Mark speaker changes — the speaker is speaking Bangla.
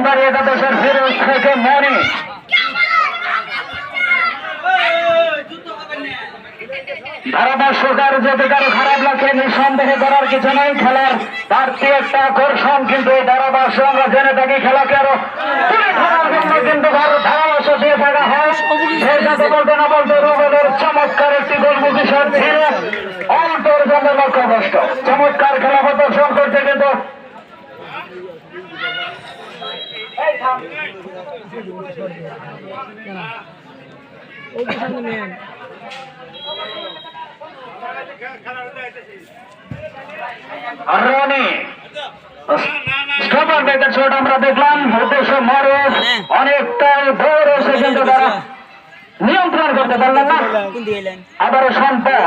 Speaker 1: নাম্বার একাদশের ফিরোজ থেকে মনি ধারাভাষ্যকার যদি কারো খারাপ লাগে নিঃসন্দেহে করার কিছু নেই। খেলার বাড়তি একটা আকর্ষণ কিন্তু এই ধারাভাষ্য আমরা জেনে থাকি খেলাকে আরো খেলার জন্য কিন্তু ধারাভাষ্য দিয়ে থাকা হয়। সেই সাথে বলতে না বলতে রুবেলের চমৎকার একটি গোলমুখী শট ছিল অল্পের জন্য লক্ষ্যভ্রষ্ট। চমৎকার খেলা প্রদর্শন করতে কিন্তু আমরা দেখলাম উদ্দেশ্য মরফ অনেকটাই ভোর এসে কিন্তু তারা নিয়ন্ত্রণ করতে পারলেন না। আবারও সম্পদ